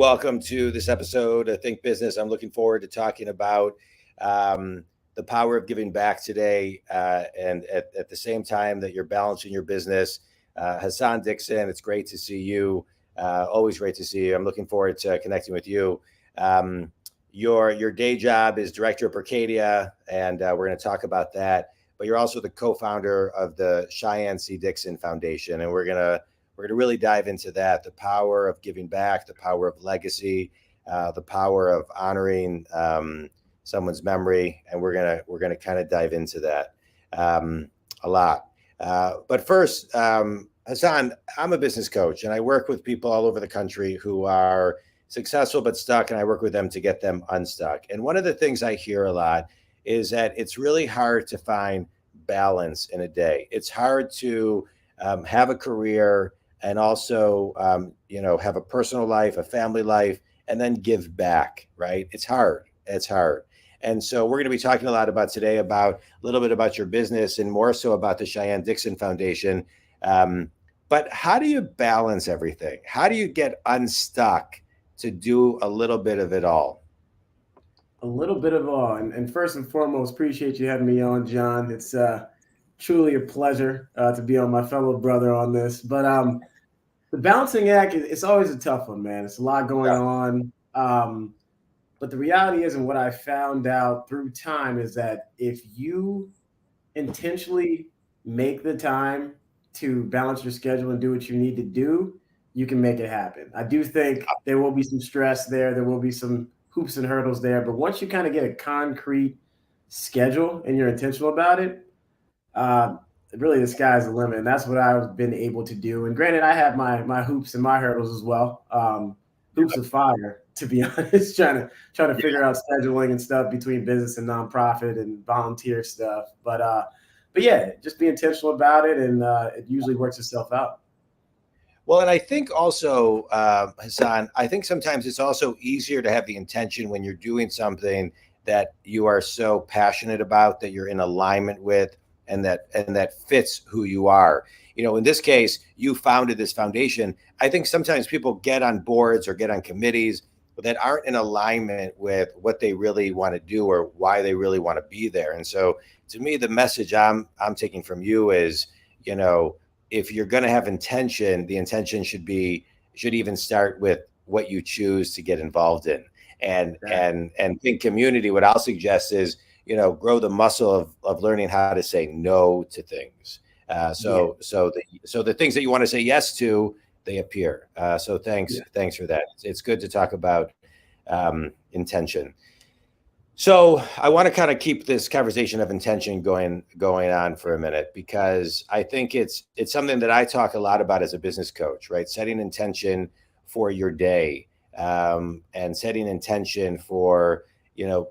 welcome to this episode of Think Business. I'm looking forward to talking about the power of giving back today, and at the same time that you're balancing your business. Hassan Dixon, it's great to see you. Always great to see you. I'm looking forward to connecting with you. Your day job is director of Percadia, and we're going to talk about that. But you're also the co-founder of the Hassan Dixon Foundation, and we're gonna really dive into that: the power of giving back, the power of legacy, the power of honoring someone's memory, and we're gonna kind of dive into that a lot. But first, Hassan, I'm a business coach, and I work with people all over the country who are successful but stuck, and I work with them to get them unstuck. And one of the things I hear a lot is that it's really hard to find balance in a day. It's hard to have a career and also, have a personal life, a family life, and then give back, right? It's hard. It's hard. And so we're going to be talking a lot about today about a little bit about your business and more so about the Hassan Dixon Foundation. But how do you balance everything? How do you get unstuck to do a little bit of it all? A little bit of all. And first and foremost, appreciate you having me on, John. It's truly a pleasure to be on my fellow brother on this. But the balancing act, it's always a tough one, man. It's a lot going on. But the reality is, and what I found out through time is that if you intentionally make the time to balance your schedule and do what you need to do, you can make it happen. I do think there will be some stress there. There will be some hoops and hurdles there. But once you kind of get a concrete schedule and you're intentional about it, really the sky's the limit. And that's what I've been able to do. And granted, I have my hoops and my hurdles as well. Hoops of fire, to be honest, trying to figure out scheduling and stuff between business and nonprofit and volunteer stuff. But yeah, just be intentional about it, and it usually works itself out. Well, and I think also, Hassan, I think sometimes it's also easier to have the intention when you're doing something that you are so passionate about, that you're in alignment with, and that fits who you are. In this case, you founded this foundation. I think sometimes people get on boards or get on committees that aren't in alignment with what they really want to do or why they really want to be there. And so to me, the message I'm taking from you is, if you're going to have intention, the intention should even start with what you choose to get involved in. And in community, what I'll suggest is, grow the muscle of learning how to say no to things. So the things that you want to say yes to, they appear. So thanks for that. It's good to talk about intention. So I want to kind of keep this conversation of intention going on for a minute, because I think it's something that I talk a lot about as a business coach, right? Setting intention for your day, and setting intention for,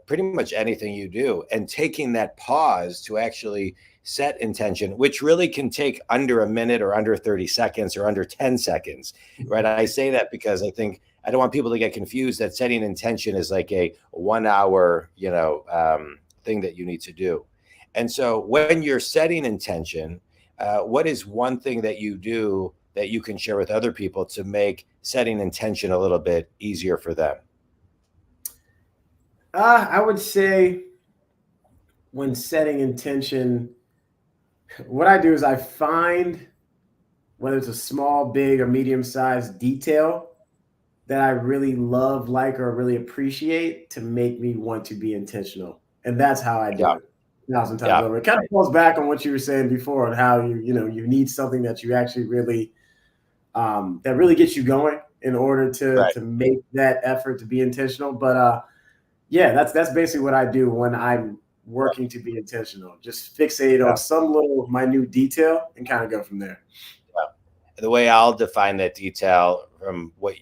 pretty much anything you do, and taking that pause to actually set intention, which really can take under a minute or under 30 seconds or under 10 seconds, right? I say that because I don't want people to get confused that setting intention is like a 1 hour, thing that you need to do. And so when you're setting intention, what is one thing that you do that you can share with other people to make setting intention a little bit easier for them? I would say when setting intention, what I do is I find, whether it's a small, big, or medium-sized detail that I really love, like, or really appreciate to make me want to be intentional. And that's how I do it 1,000 times over. It kind of falls back on what you were saying before on how you need something that you actually really, that really gets you going in order to make that effort to be intentional. But that's basically what I do when I'm working to be intentional. Just fixate on some little minute detail and kind of go from there. The way I'll define that detail from what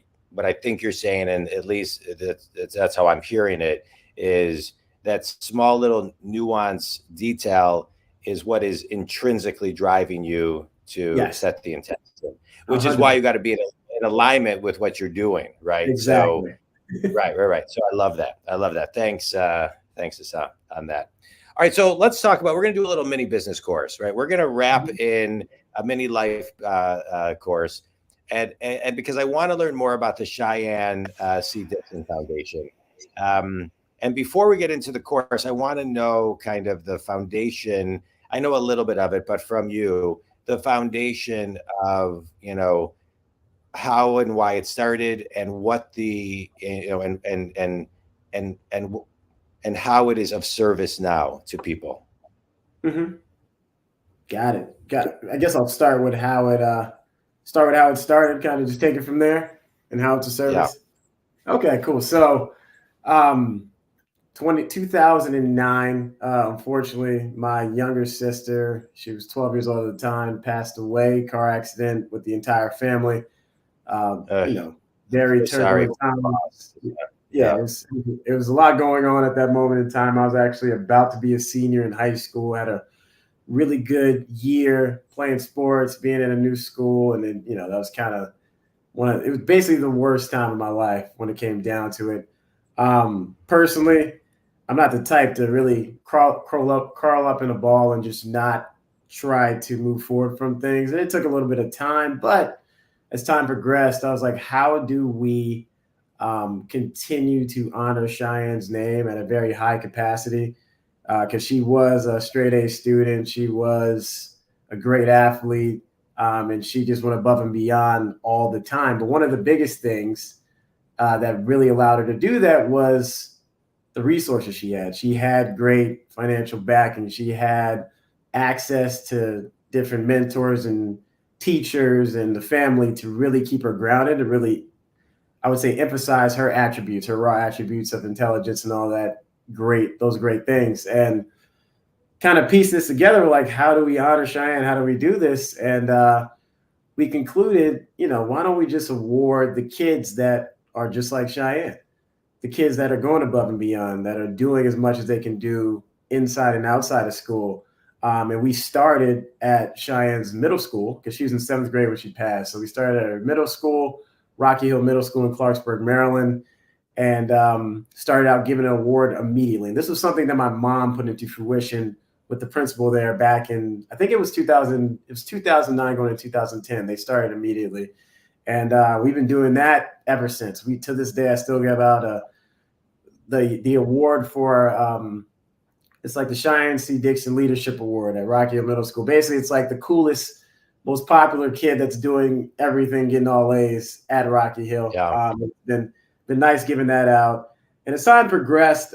I think you're saying, and at least that's how I'm hearing it, is that small little nuance detail is what is intrinsically driving you to set the intention, which 100%. Is why you got to be in alignment with what you're doing, right? Exactly. So, right. So I love that. Thanks, Hassan, on that. All right, so let's talk about, we're going to do a little mini business course, right? We're going to wrap in a mini life course. and because I want to learn more about the Cheyenne C. Dixon Foundation. And before we get into the course, I want to know kind of the foundation. I know a little bit of it, but from you, the foundation of, how and why it started, and what the, and and and how it is of service now to people. Mm-hmm. Got it. Got it. I guess I'll start with how it started, kind of just take it from there and how it's a Yeah. service. Okay, cool. So, um, 2009, unfortunately, my younger sister, she was 12 years old at the time, passed away, car accident with the entire family. Uh, Uh, you know, Very so sorry. turbulent times. Yeah, Yeah. it was a lot going on at that moment in time. I was actually about to be a senior in high school, had a really good year playing sports, being in a new school, and then that was kind of it was basically the worst time of my life when it came down to it. Personally, I'm not the type to really crawl up in a ball and just not try to move forward from things. And it took a little bit of time, but as time progressed, I was like, how do we continue to honor Cheyenne's name at a very high capacity? Because she was a straight A student, she was a great athlete, and she just went above and beyond all the time. But one of the biggest things that really allowed her to do that was the resources she had. She had great financial backing. She had access to different mentors and teachers and the family to really keep her grounded, to really, I would say, emphasize her attributes, her raw attributes of intelligence and all those great things. And kind of piece this together, like, how do we honor Cheyenne? How do we do this? And we concluded, why don't we just award the kids that are just like Cheyenne, the kids that are going above and beyond, that are doing as much as they can do inside and outside of school. And we started at Cheyenne's middle school because she was in seventh grade when she passed. So we started at her middle school, Rocky Hill Middle School in Clarksburg, Maryland, and started out giving an award immediately. And this was something that my mom put into fruition with the principal there back in, I think it was 2000, it was 2009 going to 2010. They started immediately. And we've been doing that ever since. To this day, I still give out the award for it's like the Cheyenne C. Dixon Leadership Award at Rocky Hill Middle School. Basically, it's like the coolest, most popular kid that's doing everything, getting all A's at Rocky Hill. Yeah. It's been nice giving that out. And as time progressed,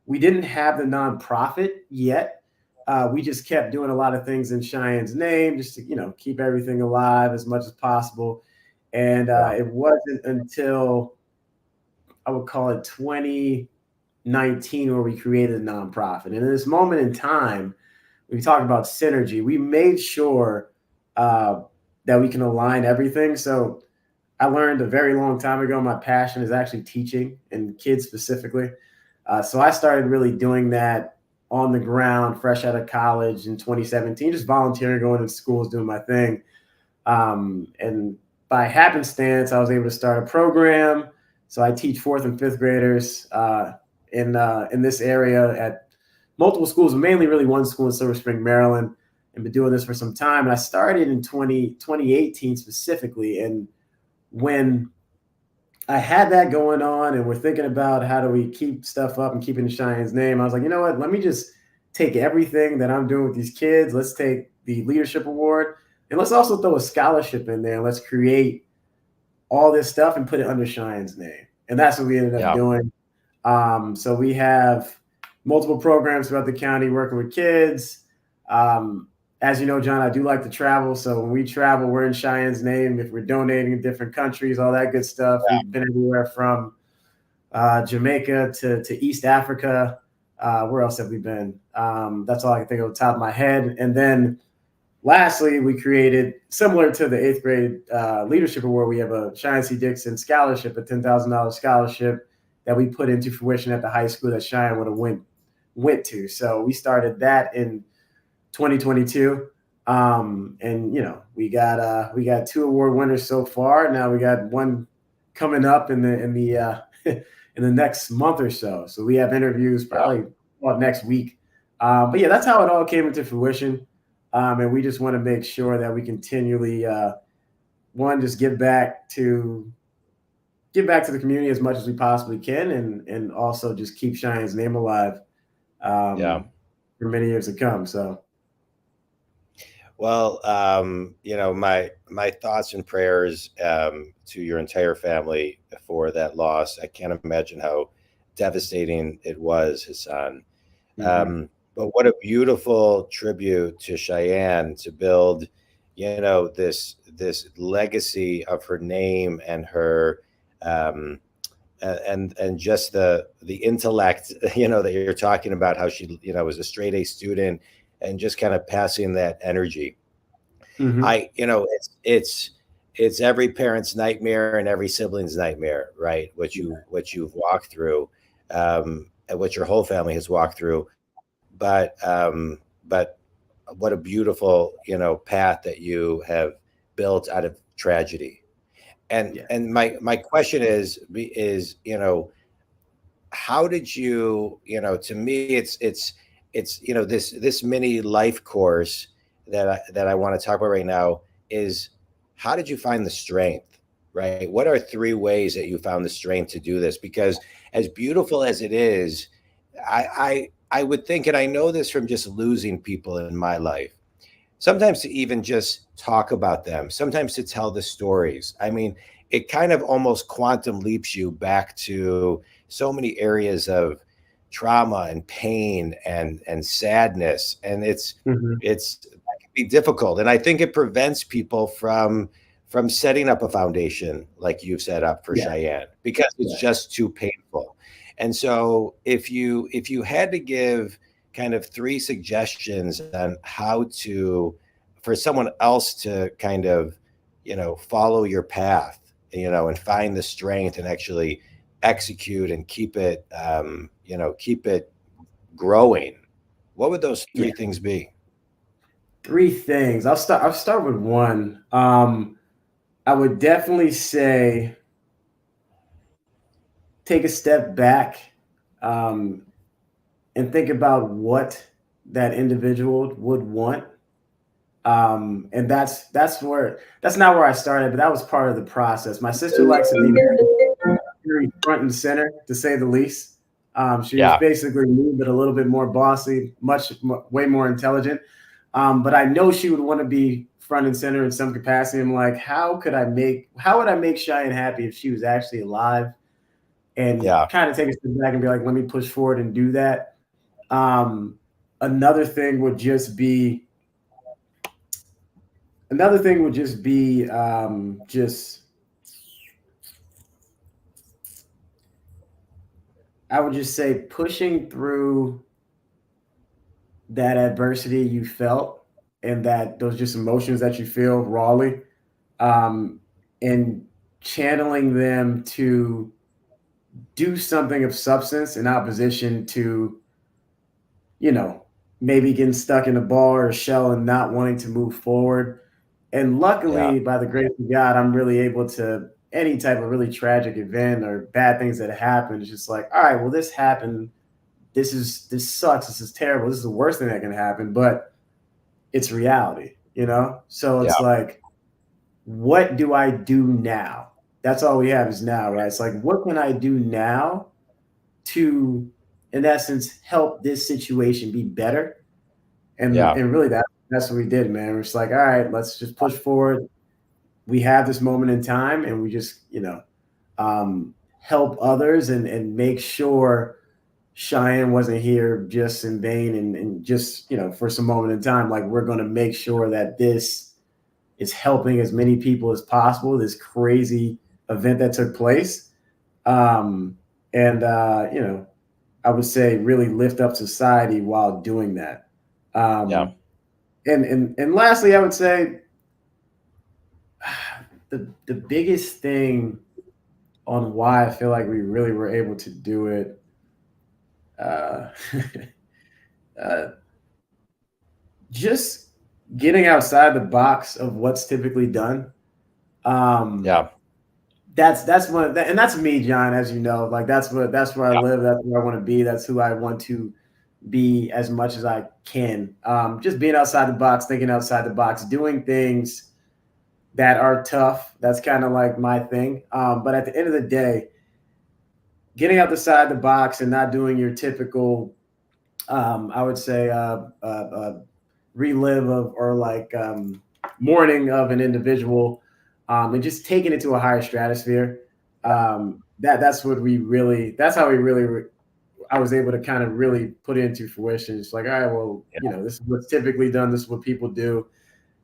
we didn't have the nonprofit yet. We just kept doing a lot of things in Cheyenne's name, just to keep everything alive as much as possible. And it wasn't until I would call it 2019 where we created a nonprofit. And in this moment in time, we talk about synergy. We made sure that we can align everything. So I learned a very long time ago, my passion is actually teaching, and kids specifically. So I started really doing that on the ground, fresh out of college in 2017, just volunteering, going to schools, doing my thing. And by happenstance, I was able to start a program. So I teach fourth and fifth graders in this area at multiple schools, mainly really one school in Silver Spring, Maryland, and been doing this for some time. And I started in 2018 specifically. And when I had that going on and we're thinking about how do we keep stuff up and keeping the Cheyenne's name, I was like, you know what, let me just take everything that I'm doing with these kids. Let's take the leadership award and let's also throw a scholarship in there. And let's create all this stuff and put it under Cheyenne's name. And that's what we ended up doing. So we have multiple programs throughout the county working with kids. As you know, John, I do like to travel. So when we travel, we're in Cheyenne's name. If we're donating in different countries, all that good stuff. Yeah. We've been everywhere from Jamaica to East Africa. Where else have we been? That's all I can think of off the top of my head. And then lastly, we created, similar to the 8th grade leadership award, we have a Cheyenne C. Dixon scholarship, a $10,000 scholarship that we put into fruition at the high school that Cheyenne would have went to. So we started that in 2022. And we got 2 award winners so far. Now we got one coming up in the in the next month or so. So we have interviews probably next week. But yeah, that's how it all came into fruition. And we just want to make sure that we continually one, just give back to the community as much as we possibly can, and also just keep Cheyenne's name alive Yeah. um, for many years to come. So Well, my thoughts and prayers to your entire family for that loss. I can't imagine how devastating it was, Hassan. mhm. But what a beautiful tribute to Cheyenne to build, this legacy of her name and her, um, and just the intellect, that you're talking about, how she, was a straight A student, and just kind of passing that energy. Mhm. It's every parent's nightmare and every sibling's nightmare, right? What you've walked through, and what your whole family has walked through. But what a beautiful, path that you have built out of tragedy. And Yeah. and my question is, how did to me, it's this mini life course that I want to talk about right now is, how did you find the strength, right? What are three ways that you found the strength to do this? Because as beautiful as it is, I would think, and I know this from just losing people in my life, sometimes to even just talk about them, sometimes to tell the stories. I mean, it kind of almost quantum leaps you back to so many areas of trauma and pain and sadness, and Mhm. it's that can be difficult, and I think it prevents people from setting up a foundation like you've set up for Yeah. Cheyenne, because it's Yeah. just too painful. And so if you had to give kind of three suggestions on how to, for someone else to kind of, follow your path, and find the strength and actually execute and keep it growing, what would those three Yeah. things be? Three things. I'll start with one. I would definitely say take a step back um, and think about what that individual would want. And that's not where I started, but that was part of the process. My sister likes to be very front and center, to say the least. She was Yeah, basically me, but a little bit more bossy, way more intelligent. But I know she would want to be front and center in some capacity. I'm like, how would I make Cheyenne happy if she was actually alive? And yeah, kind of take a step back and be like, let me push forward and do that. Um, another thing would just be just I would just say pushing through that adversity you felt and that those just emotions that you feel rawly, um, and channeling them to do something of substance in opposition to, you know, maybe getting stuck in a bar or shell and not wanting to move forward. And yeah, luckily, by the grace of God, I'm really able to, any type of really tragic event or bad things that happen, it's just like, all right, well, this happened. This sucks. This is terrible. This is the worst thing that can happen, but it's reality, you know? So yeah, it's like, what do I do now? That's all we have is now, right? It's like, what can I do now to, in essence, help this situation be better? And yeah, and really that's what we did, man. We're just like, all right, let's just push forward. We have this moment in time, and we just, um, help others and make sure Cheyenne wasn't here just in vain and just, for some moment in time. Like, we're going to make sure that this is helping as many people as possible, this crazy event that took place. Um, and, I would say really lift up society while doing that. yeah, Um, and lastly, I would say the biggest thing on why I feel like we really were able to do it, uh, uh, just getting outside the box of what's typically done. Um, yeah, that's one, and that's me, John. As you know, like that's where I yeah, live. That's where I want to be. That's who I want to be as much as I can. Just being outside the box, thinking outside the box, doing things that are tough. That's kind of like my thing. But at the end of the day, getting outside the box and not doing your typical, I would say, relive of or like mourning of an individual, and just taking it to a higher stratosphere. That's what we really. That's how we really. I was able to kind of really put it into fruition. It's like, all right, well, this is what's typically done. This is what people do.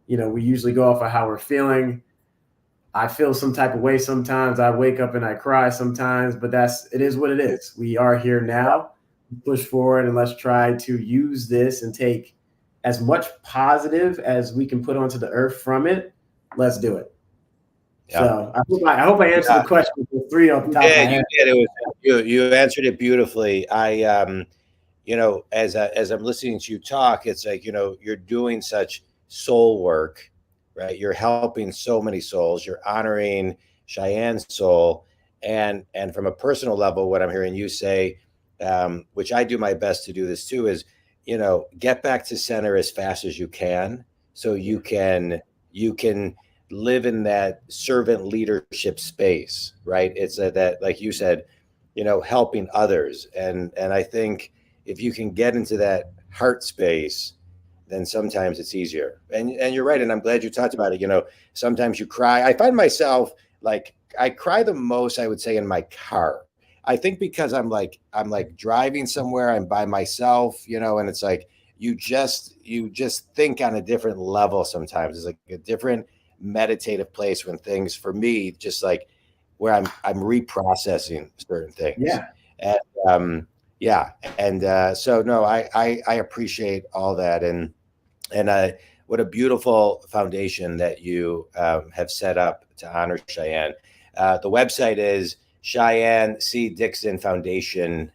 We usually go off of how we're feeling. I feel some type of way sometimes. I wake up and I cry sometimes, but it is what it is. We are here now. Push forward and let's try to use this and take as much positive as we can put onto the earth from it. Let's do it. Yeah. So I hope I answered the question for 3 off the top of my head. You did. It was you answered it beautifully. As I'm listening to you talk, it's like, you're doing such soul work, right? You're helping so many souls. You're honoring Cheyenne's soul, and from a personal level, what I'm hearing you say, which I do my best to do this too, is get back to center as fast as you can, so you can live in that servant leadership space, right? It's that, like you said, helping others, and I think if you can get into that heart space, then sometimes it's easier. And you're right, and I'm glad you talked about it. Sometimes you cry. I find myself, like, I cry the most, I would say, in my car. I think because I'm like driving somewhere, I'm by myself, and it's like you just think on a different level sometimes. It's like a different meditative place when things, for me, just like where I'm reprocessing certain things. Yeah. And so no, I appreciate all that, and what a beautiful foundation that you have set up to honor Cheyenne. The website is Cheyenne C. Dixon Foundation.org,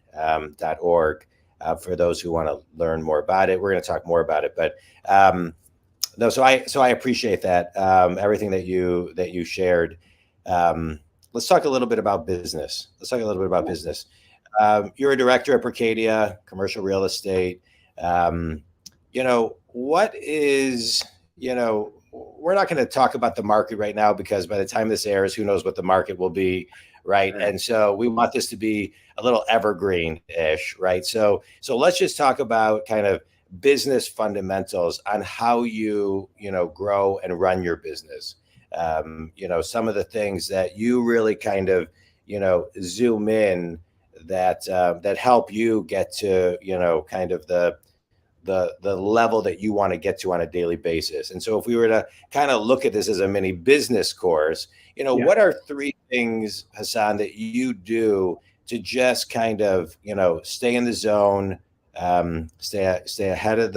for those who want to learn more about it. We're going to talk more about it, but no, so I appreciate that, everything that you shared. Let's talk a little bit about business. You're a director at Procadia Commercial Real Estate. What is, we're not going to talk about the market right now, because by the time this airs, who knows what the market will be, right? And so we want this to be a little evergreen-ish, right? So let's just talk about kind of business fundamentals on how you grow and run your business. Some of the things that you really kind of zoom in that help you get to kind of the level that you want to get to on a daily basis. And so if we were to kind of look at this as a mini business course, what are 3 things, Hassan, that you do to just kind of stay in the zone, stay ahead of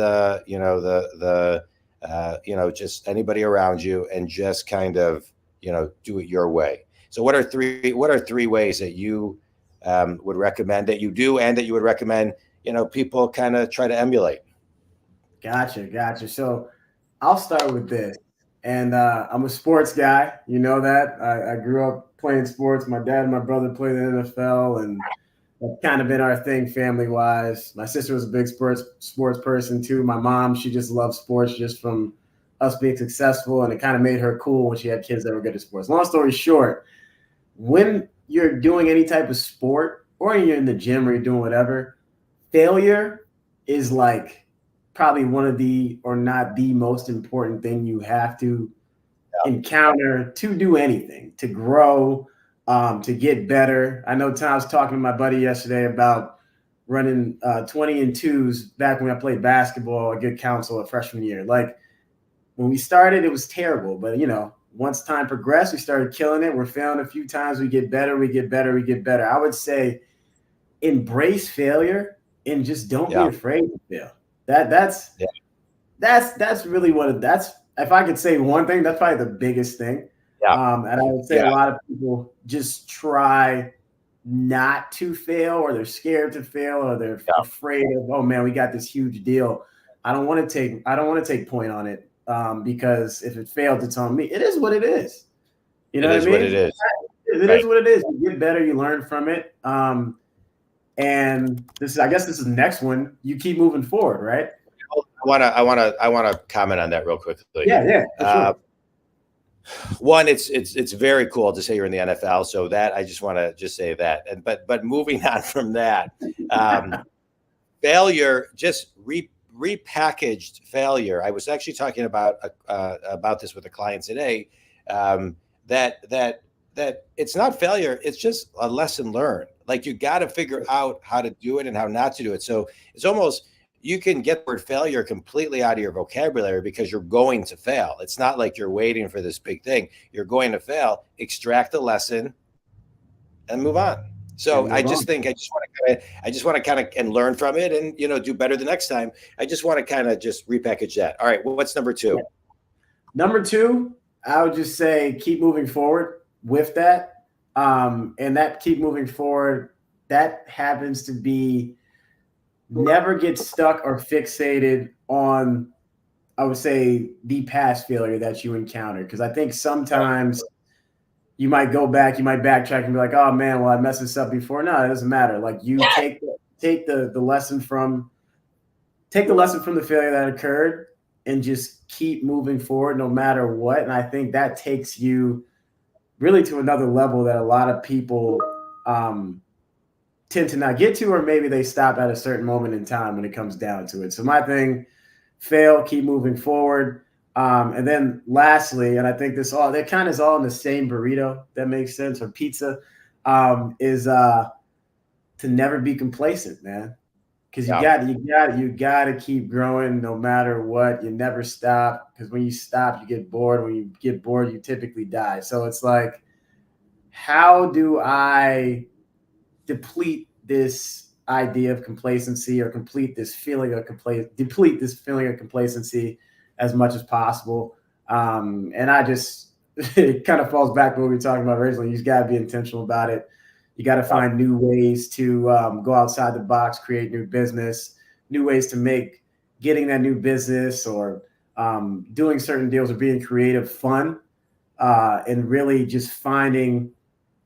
just anybody around you, and just kind of do it your way? So what are three ways that you would recommend, that you do, and that you would recommend people kind of try to emulate? Gotcha. So I'll start with this. And I'm a sports guy. You know that. I grew up playing sports. My dad and my brother played in the NFL, and that's kind of been our thing family-wise. My sister was a big sports person too. My mom, she just loved sports just from us being successful, and it kind of made her cool when she had kids that were good at sports. Long story short, when you're doing any type of sport, or you're in the gym, or you're doing whatever, failure is like probably one of the, or not the most important thing you have to encounter to do anything, to grow, to get better. I know Tom's talking to my buddy yesterday about running 20 and 2s back when I played basketball, a good counsel at freshman year. Like, when we started, it was terrible, but once time progressed, we started killing it. We're failing a few times. We get better. I would say embrace failure and just don't be afraid to fail. That's really that's, if I could say one thing, that's probably the biggest thing. And I would say a lot of people just try not to fail, or they're scared to fail, or they're afraid of, oh man, we got this huge deal. I don't want to take point on it, because if it failed, it's on me. It is what it is. You know what I mean? It is. It is what it is. You get better, you learn from it. And I guess this is the next one. You keep moving forward, right? I want to comment on that real quickly. Yeah. Sure. One, it's very cool to say you're in the NFL. So that I just want to just say that. And but moving on from that, um, failure, just repackaged failure. I was actually talking about this with a client today. Um, that that that it's not failure; it's just a lesson learned. Like you got to figure out how to do it and how not to do it. So it's almost you can get the word failure completely out of your vocabulary because you're going to fail. It's not like you're waiting for this big thing. You're going to fail. Extract the lesson and move on. So And I move just on. think I just want to kind of and learn from it and do better the next time. I just want to kind of just repackage that. All right, well, what's number Yeah. two? Number two, I would just say keep moving forward with that. And that keep moving forward, that happens to be never get stuck or fixated on, I would say, the past failure that you encountered. Because I think sometimes you might go back, you might backtrack and be like, oh man, well, I messed this up before. No, it doesn't matter. Like you take the lesson from the failure that occurred and just keep moving forward no matter what. And I think that takes you really to another level that a lot of people um, tend to not get to, or maybe they stop at a certain moment in time when it comes down to it. So my thing, fail, keep moving forward. And then lastly, and I think this all that kind of is all in the same burrito, that makes sense, or pizza, is to never be complacent, man. Because Yeah, you got to keep growing no matter what. You never stop. Because when you stop, you get bored. When you get bored, you typically die. So it's like, how do I deplete this idea of complacency, or deplete this feeling of complacency as much as possible? And I just, it kind of falls back to what we were talking about originally. You just got to be intentional about it. You got to yeah, find new ways to go outside the box, create new business, new ways to make getting that new business, or doing certain deals, or being creative fun, and really just finding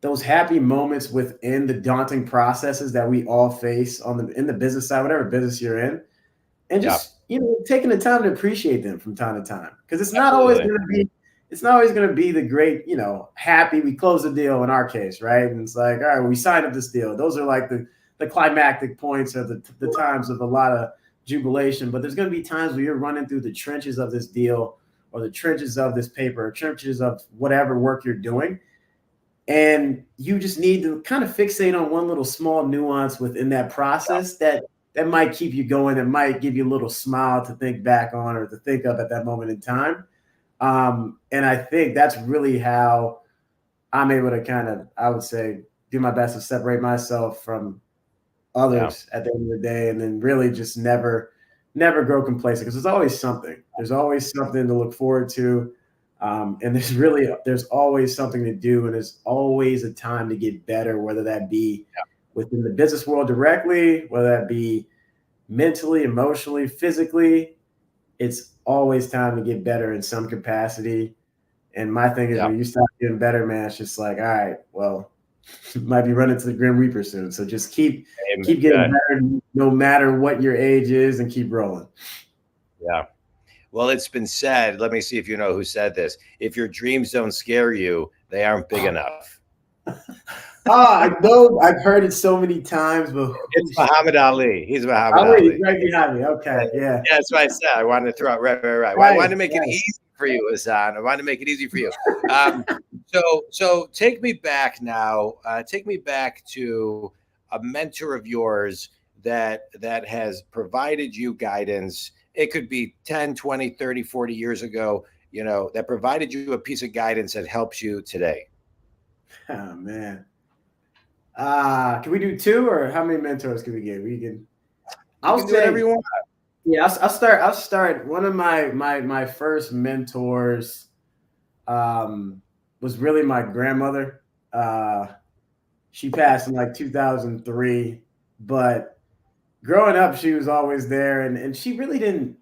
those happy moments within the daunting processes that we all face in the business side, whatever business you're in, and yeah, just taking the time to appreciate them from time to time, because absolutely. it's not always going to be the great, happy we close the deal in our case, right? And it's like, all right, we signed up this deal. Those are like the climactic points, or the times of a lot of jubilation. But there's going to be times where you're running through the trenches of this deal, or the trenches of this paper, or trenches of whatever work you're doing, and you just need to kind of fixate on one little small nuance within that process that might keep you going, that might give you a little smile to think back on, or to think of at that moment in time. And I think that's really how I'm able to kind of, I would say, do my best to separate myself from Yeah, others at the end of the day, and then really just never grow complacent, because there's always something to look forward to. And there's always something to do, and there's always a time to get better, whether that be within the business world directly, whether that be mentally, emotionally, physically. It's always time to get better in some capacity. And my thing is, yeah. when you start getting better, man, it's just like, all right, well, you might be running to the Grim Reaper soon. So just keep getting Amen. better, no matter what your age is, and keep rolling. Yeah. Well, it's been said. Let me see if you know who said this. If your dreams don't scare you, they aren't big enough. I know I've heard it so many times, but It's Muhammad Ali. He's Muhammad He's Ali. right behind me. Yeah, Okay, yeah. that's what I said. I wanted to throw out right. Well, I Right, wanted to make it right. easy for you, Hassan. I wanted to make it easy for you. Um, so take me back now. Take me back to a mentor of yours that has provided you guidance. It could be 10, 20, 30, 40 years ago, that provided you a piece of guidance that helps you today. Oh man. Can we do two, or how many mentors can we get? We can. You I'll can do whatever say, you want. yeah. I'll start. One of my first mentors was really my grandmother. Uh, she passed in like 2003, but growing up, she was always there, and she really didn't.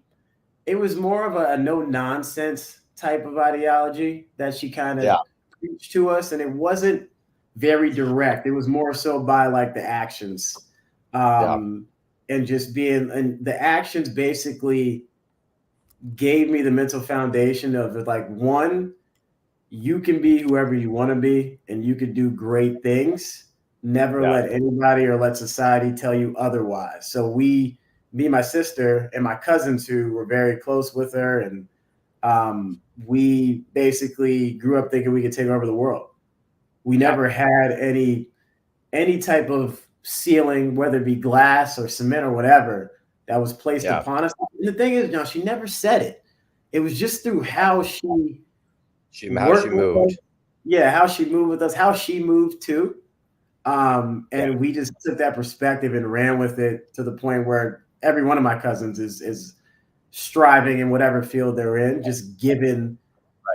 It was more of a no nonsense type of ideology that she kind Yeah, of preached to us, and it wasn't very direct. It was more so by like the actions, yeah, um, and just being, and the actions basically gave me the mental foundation of like, one, you can be whoever you want to be and you can do great things. Never Yeah. let anybody or let society tell you otherwise. So me, my sister, and my cousins who were very close with her, and we basically grew up thinking we could take over the world. We Yeah. never had any type of ceiling, whether it be glass or cement or whatever, that was placed Yeah. upon us. And the thing is, she never said it. It was just through how she How she worked with us. moved. Yeah, how she moved with us, how she moved too. Yeah. And we just took that perspective and ran with it to the point where every one of my cousins is striving in whatever field they're in, just given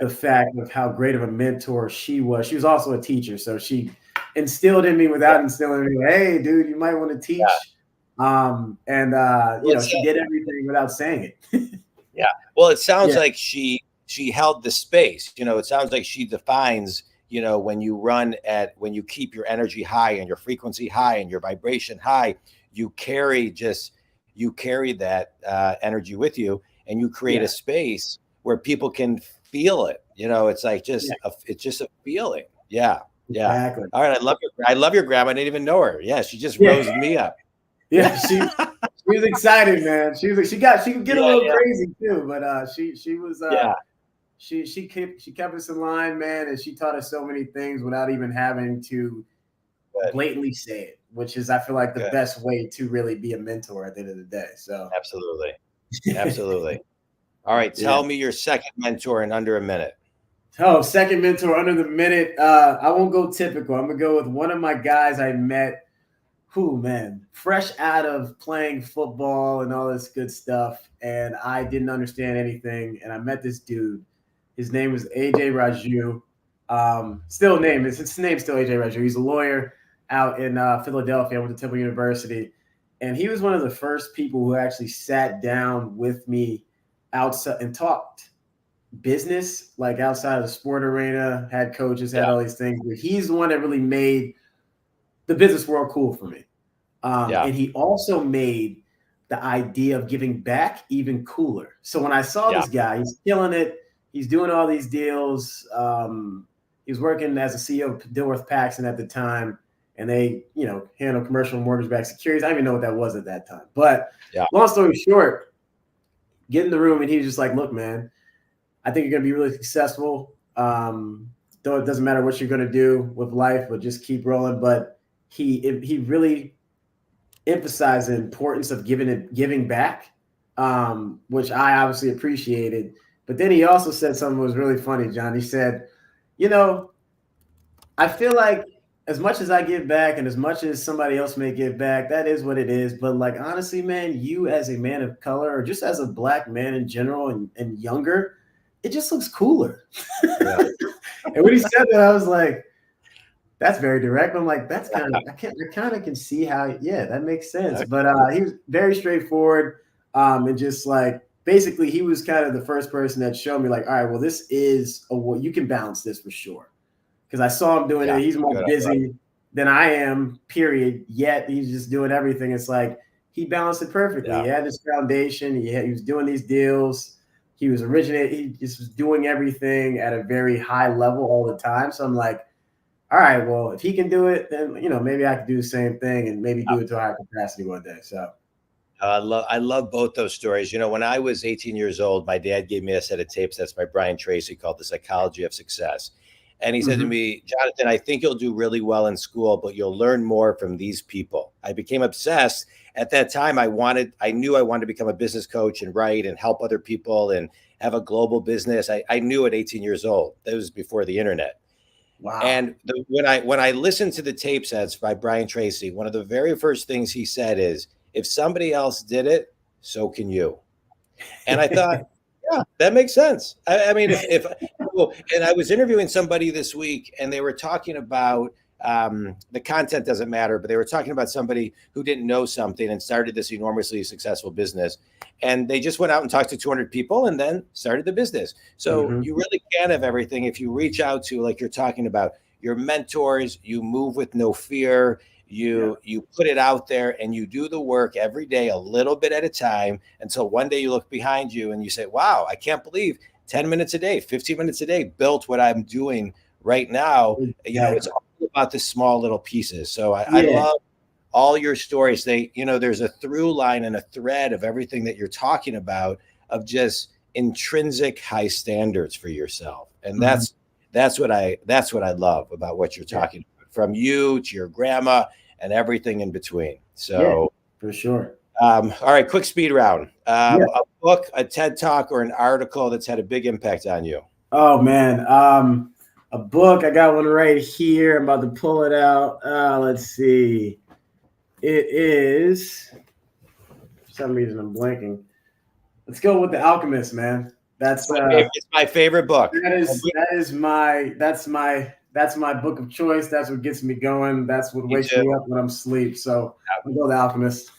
the fact of how great of a mentor she was. She was also a teacher, so she instilled in me Yeah. without instilling in me, hey, dude, you might want to Yeah. teach. Well, She did everything without saying it. yeah. Well, it sounds Yeah, like she held the space. It sounds like she defines, when you when you keep your energy high and your frequency high and your vibration high, you carry that energy with you, and you create a yeah, space where people can feel it. It's like yeah, it's just a feeling. Yeah. Yeah. exactly. All right. I love your grandma. I didn't even know her. Yeah. She just Yeah, rose me up. yeah. She was excited, man. She could get a Yeah. little Yeah. crazy too, but she was Yeah. she kept us in line, man, and she taught us so many things without even having to Good. blatantly say it, which is I feel like the Good. best way to really be a mentor at the end of the day. So Absolutely. Absolutely. All right. yeah. Tell me your second mentor in under a minute. Oh, second mentor under the minute. I won't go typical. I'm gonna go with one of my guys I met who, man, fresh out of playing football and all this good stuff. And I didn't understand anything. And I met this dude. His name was AJ Raju. His name's still AJ Raju. He's a lawyer out in Philadelphia. I went to Temple University. And he was one of the first people who actually sat down with me outside and talked business, like outside of the sport arena, had coaches, had Yeah. all these things. But he's the one that really made the business world cool for me. Yeah. And he also made the idea of giving back even cooler. So when I saw Yeah. this guy, he's killing it. He's doing all these deals. He was working as a CEO of Dilworth Paxson at the time, and they, handle commercial mortgage-backed securities. I didn't even know what that was at that time. But Yeah. long story short, get in the room, and he was just like, "Look, man, I think you're going to be really successful. Though it doesn't matter what you're going to do with life, but just keep rolling." But he really emphasized the importance of giving back, which I obviously appreciated. But then he also said something that was really funny, John. He said, you know, I feel like as much as I give back and as much as somebody else may give back, that is what it is. But like honestly, man, you as a man of color or just as a black man in general and younger, it just looks cooler. Yeah. And when he said that, I was like, that's very direct. I'm like, that's kind of I kind of can see how, yeah, that makes sense. Okay. But he was very straightforward. And just like basically he was kind of the first person that showed me like, all right, well, this is you can balance this for sure. Because I saw him doing Yeah. it. He's more Good. busy than I am, period. Yet he's just doing everything. It's like he balanced it perfectly. Yeah. He had this foundation. He was doing these deals. He was originating. He just was doing everything at a very high level all the time. So I'm like, all right, well, if he can do it, then maybe I could do the same thing and maybe do it to a higher capacity one day. So I love both those stories. When I was 18 years old, my dad gave me a set of tapes that's by Brian Tracy called The Psychology of Success. And he said to me, Jonathan, I think you'll do really well in school, but you'll learn more from these people. I became obsessed. At that time, I knew I wanted to become a business coach and write and help other people and have a global business. I knew at 18 years old. That was before the internet. wow. And when I listened to the tape sets by Brian Tracy, one of the very first things he said is, if somebody else did it, so can you. And I thought, yeah, that makes sense. I mean, if and I was interviewing somebody this week, and they were talking about the content doesn't matter, but they were talking about somebody who didn't know something and started this enormously successful business, and they just went out and talked to 200 people and then started the business. So you really can have everything if you reach out to, like you're talking about, your mentors. You move with no fear. You put it out there and you do the work every day, a little bit at a time, until one day you look behind you and you say, wow, I can't believe 10 minutes a day, 15 minutes a day built what I'm doing right now. It's all about the small little pieces. So I love all your stories. There's a through line and a thread of everything that you're talking about, of just intrinsic high standards for yourself. And that's what I love about what you're talking about, from you to your grandma and everything in between. So for sure. All right, quick speed round. A book, a TED Talk, or an article that's had a big impact on you. Oh man, a book. I got one right here. I'm about to pull it out. Let's see. It is. For some reason, I'm blanking. Let's go with The Alchemist, man. It's my favorite book. That's my book of choice. That's what gets me going. That's what wakes me up when I'm asleep. So I'll go The Alchemist.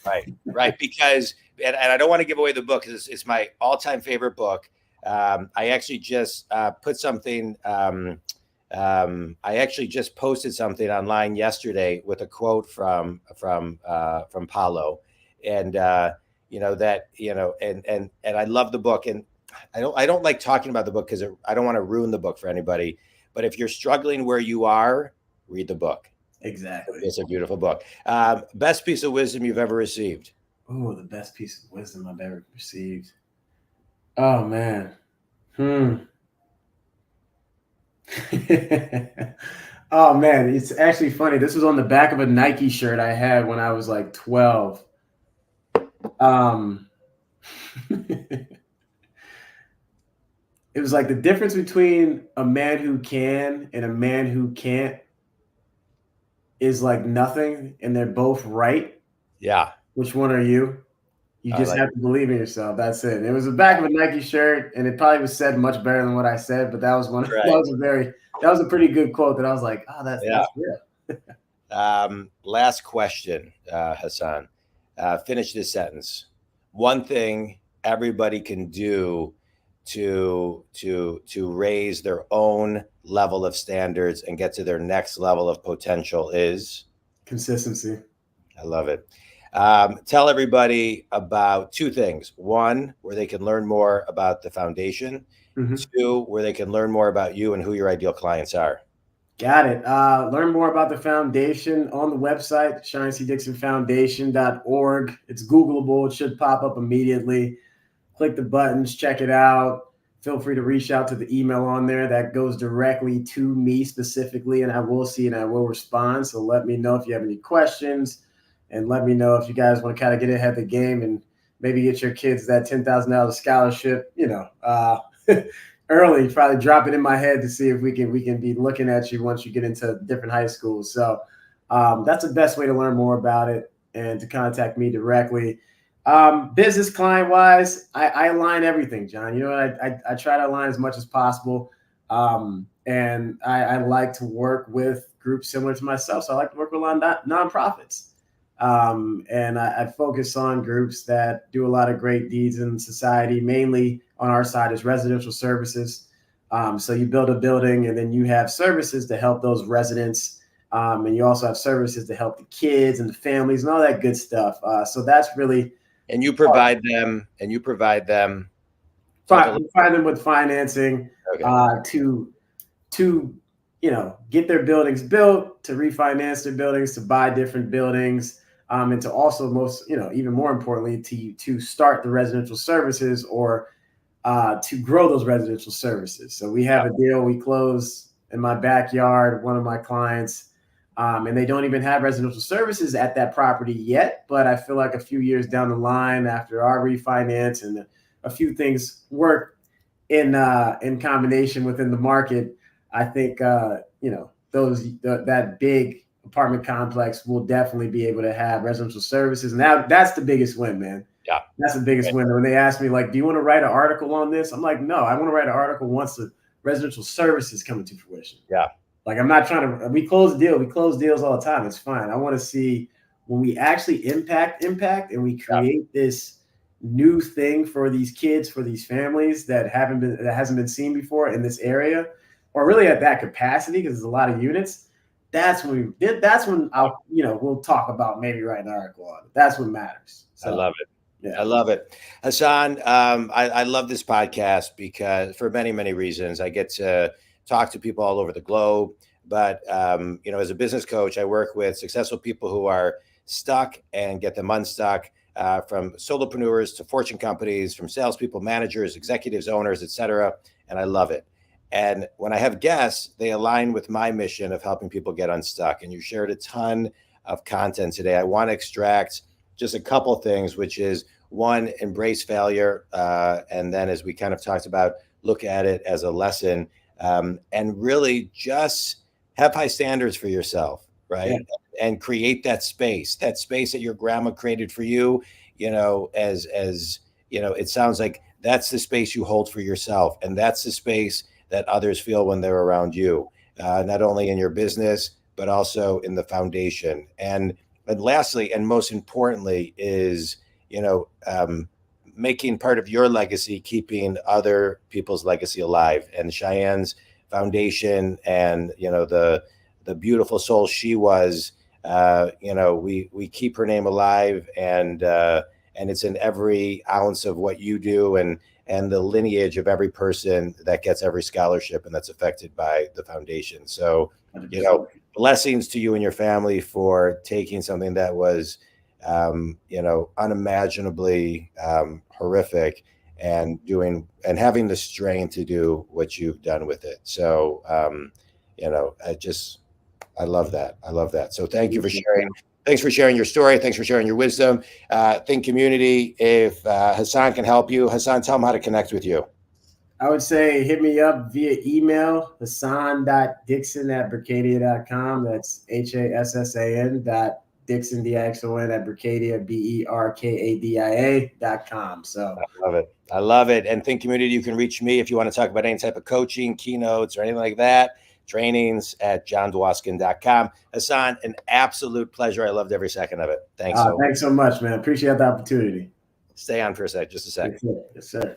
Right. Because, and I don't want to give away the book because it's my all-time favorite book. I actually just put something. I actually just posted something online yesterday with a quote from Paulo, and and I love the book, and I don't like talking about the book because I don't want to ruin the book for anybody. But if you're struggling where you are, read the book. Exactly. It's a beautiful book. Best piece of wisdom you've ever received? Oh, the best piece of wisdom I've ever received. Oh man. Oh man, it's actually funny. This was on the back of a Nike shirt I had when I was like 12. It was like the difference between a man who can and a man who can't is like nothing, and they're both right. Yeah. Which one are you? You just have to believe in yourself. That's it. It was the back of a Nike shirt, and it probably was said much better than what I said, but that was one. Right. That was a pretty good quote that I was like, oh, that's real. Last question, Hassan. Finish this sentence. One thing everybody can do to raise their own level of standards and get to their next level of potential is consistency. I love it. Tell everybody about two things. One, where they can learn more about the foundation. Two, where they can learn more about you and who your ideal clients are. Got it. Learn more about the foundation on the website, ShaughneCDixonFoundation.org. It's Googleable. It should pop up immediately. Click the buttons, check it out. Feel free to reach out to the email on there that goes directly to me specifically, and I will see and I will respond. So let me know if you have any questions, and let me know if you guys want to kind of get ahead of the game and maybe get your kids that $10,000 scholarship, early. Probably drop it in my head to see if we can be looking at you once you get into different high schools. So that's the best way to learn more about it and to contact me directly. Business client wise, I align everything, John. I try to align as much as possible. And I like to work with groups similar to myself. So I like to work with a lot of nonprofits. And I focus on groups that do a lot of great deeds in society. Mainly on our side is residential services. So you build a building and then you have services to help those residents. And you also have services to help the kids and the families and all that good stuff. So that's really. And you provide them. Provide them with financing to get their buildings built, to refinance their buildings, to buy different buildings, and to also even more importantly, to start the residential services or to grow those residential services. So we have a deal we close in my backyard, one of my clients. And they don't even have residential services at that property yet. But I feel like a few years down the line, after our refinance and a few things work in combination within the market, I think that big apartment complex will definitely be able to have residential services. And that's the biggest win, man. Yeah, that's the biggest win. When they ask me, like, do you want to write an article on this? I'm like, no, I want to write an article once the residential services come into fruition. Yeah. Like, I'm not trying to, we close deals all the time. It's fine. I want to see when we actually impact and we create this new thing for these kids, for these families that hasn't been seen before in this area, or really at that capacity, because there's a lot of units. That's when we'll talk about maybe writing an article on it. That's what matters. So, I love it. Yeah. I love it. Hassan, I love this podcast because for many, many reasons. I get to talk to people all over the globe. But, as a business coach, I work with successful people who are stuck and get them unstuck, from solopreneurs to fortune companies, from salespeople, managers, executives, owners, et cetera. And I love it. And when I have guests, they align with my mission of helping people get unstuck. And you shared a ton of content today. I want to extract just a couple things, which is one, embrace failure. And then, as we kind of talked about, look at it as a lesson, and really just have high standards for yourself, Yeah. right? And create that space that your grandma created for you, it sounds like that's the space you hold for yourself. And that's the space that others feel when they're around you, not only in your business, but also in the foundation. And lastly, and most importantly, is you know, making part of your legacy, keeping other people's legacy alive. And Cheyenne's foundation, and the beautiful soul she was. We keep her name alive, and it's in every ounce of what you do, and the lineage of every person that gets every scholarship and that's affected by the foundation. So, 100%. blessings to you and your family for taking something that was unimaginably horrific, and having the strength to do what you've done with it. So, I love that. I love that. So thank you for sharing. Thanks for sharing your story. Thanks for sharing your wisdom. Think community, if Hassan can help you, Hassan, tell him how to connect with you. I would say hit me up via email, Hassan.Dixon@Berkadia.com. That's HASSAN dot Dixon DIXON at Berkadia BERKADIA.com. So I love it. I love it. And Think community, you can reach me if you want to talk about any type of coaching, keynotes, or anything like that. Trainings at johndwaskin.com. Hassan, an absolute pleasure. I loved every second of it. Thanks thanks so much, man. Appreciate the opportunity. Stay on for a sec, just a second. Yes, sir. Yes, sir.